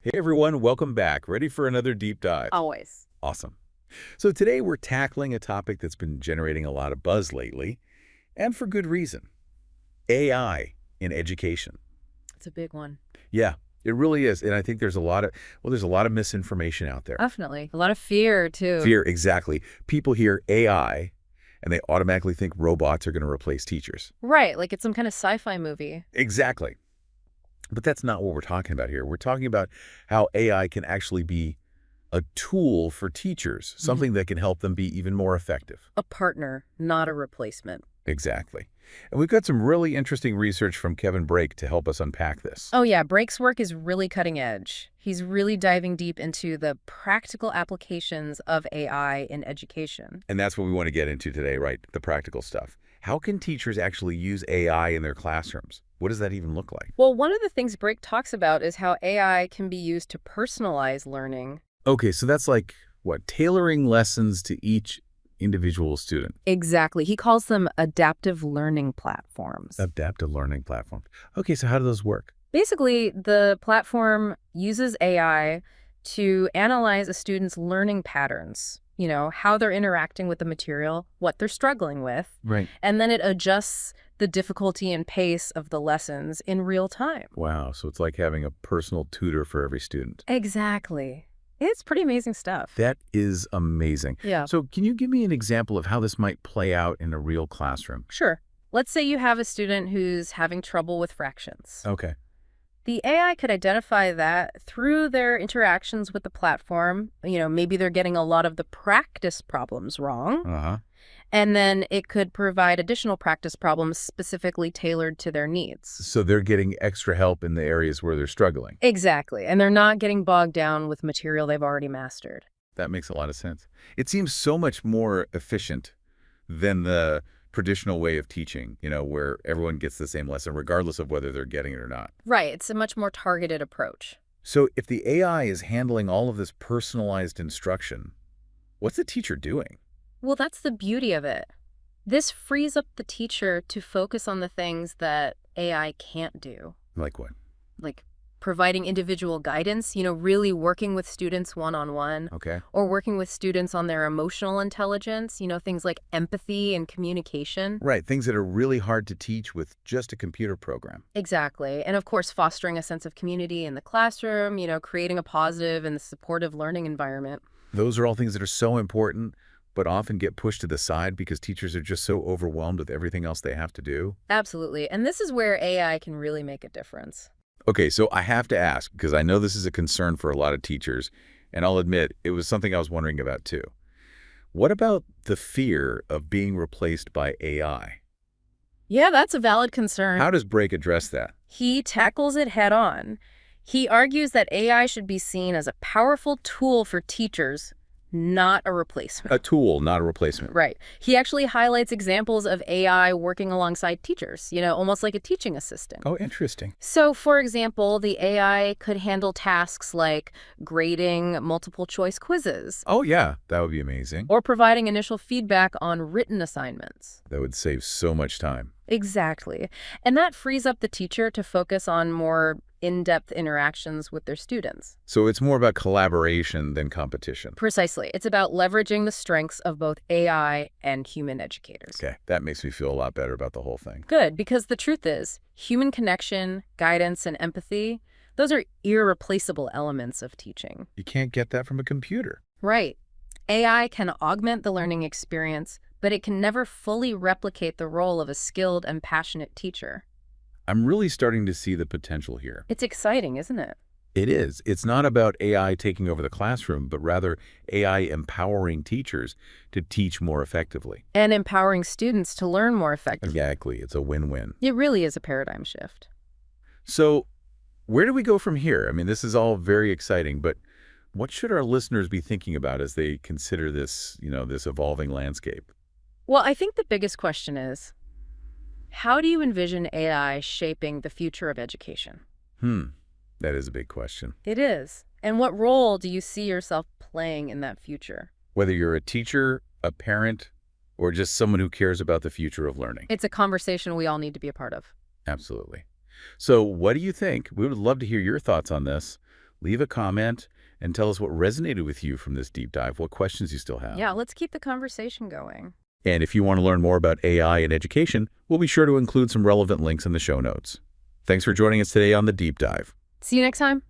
Hey everyone, welcome back. Ready for another deep dive? Always. Awesome. So today we're tackling a topic that's been generating a lot of buzz lately, and for good reason. AI in education. It's a big one. Yeah, it really is. And I think there's a lot of misinformation out there. Definitely. A lot of fear, too. Fear, exactly. People hear AI and they automatically think robots are going to replace teachers. Right, like it's some kind of sci-fi movie. Exactly. But that's not what we're talking about here. We're talking about how AI can actually be a tool for teachers, something that can help them be even more effective. A partner, not a replacement. Exactly. And we've got some really interesting research from Kevin Brake to help us unpack this. Oh yeah, Brake's work is really cutting edge. He's really diving deep into the practical applications of AI in education. And that's what we want to get into today, right? The practical stuff. How can teachers actually use AI in their classrooms? What does that even look like? Well, one of the things Brake talks about is how AI can be used to personalize learning. Okay, so that's like, what, tailoring lessons to each individual student. Exactly. He calls them adaptive learning platforms. Adaptive learning platforms. Okay, so how do those work? Basically, the platform uses AI to analyze a student's learning patterns, how they're interacting with the material, what they're struggling with, Right. and then it adjusts the difficulty and pace of the lessons in real time. Wow, so it's like having a personal tutor for every student. Exactly. It's pretty amazing stuff. That is amazing. Yeah, So can you give me an example of how this might play out in a real classroom? sure. Let's say you have a student who's having trouble with fractions. Okay. The AI could identify that through their interactions with the platform. Maybe they're getting a lot of the practice problems wrong. Uh-huh. And then it could provide additional practice problems specifically tailored to their needs. So they're getting extra help in the areas where they're struggling. Exactly. And they're not getting bogged down with material they've already mastered. That makes a lot of sense. It seems so much more efficient than the traditional way of teaching, where everyone gets the same lesson regardless of whether they're getting it or not. Right. It's a much more targeted approach. So if the AI is handling all of this personalized instruction, what's the teacher doing? Well, that's the beauty of it. This frees up the teacher to focus on the things that AI can't do, Like what? like providing individual guidance, really working with students one-on-one, Okay. or working with students on their emotional intelligence, things like empathy and communication. Right, things that are really hard to teach with just a computer program. Exactly. And of course, fostering a sense of community in the classroom, creating a positive and supportive learning environment. Those are all things that are so important, but often get pushed to the side because teachers are just so overwhelmed with everything else they have to do. Absolutely. And this is where AI can really make a difference. Okay, so I have to ask, because I know this is a concern for a lot of teachers, and I'll admit it was something I was wondering about too. What about the fear of being replaced by AI? Yeah, that's a valid concern. How does Brake address that? He tackles it head on. He argues that AI should be seen as a powerful tool for teachers, not a replacement. A tool, not a replacement. Right. He actually highlights examples of AI working alongside teachers, almost like a teaching assistant. Oh, interesting. So, for example, the AI could handle tasks like grading multiple choice quizzes Oh, yeah, that would be amazing. or providing initial feedback on written assignments. That would save so much time. Exactly. And that frees up the teacher to focus on more in-depth interactions with their students. So it's more about collaboration than competition. Precisely. It's about leveraging the strengths of both AI and human educators. Okay, that makes me feel a lot better about the whole thing. Good, because the truth is, human connection, guidance, and empathy, those are irreplaceable elements of teaching. You can't get that from a computer. Right. AI can augment the learning experience, but it can never fully replicate the role of a skilled and passionate teacher. I'm really starting to see the potential here. It's exciting, isn't it? It is. It's not about AI taking over the classroom, but rather AI empowering teachers to teach more effectively. And empowering students to learn more effectively. Exactly. It's a win-win. It really is a paradigm shift. So where do we go from here? I mean, this is all very exciting, but what should our listeners be thinking about as they consider this, this evolving landscape? Well, I think the biggest question is, how do you envision AI shaping the future of education? That is a big question. It is. And what role do you see yourself playing in that future? Whether you're a teacher, a parent, or just someone who cares about the future of learning. It's a conversation we all need to be a part of. Absolutely. So what do you think? We would love to hear your thoughts on this. Leave a comment and tell us what resonated with you from this deep dive, what questions you still have. Yeah, let's keep the conversation going. And if you want to learn more about AI in education, we'll be sure to include some relevant links in the show notes. Thanks for joining us today on The Deep Dive. See you next time.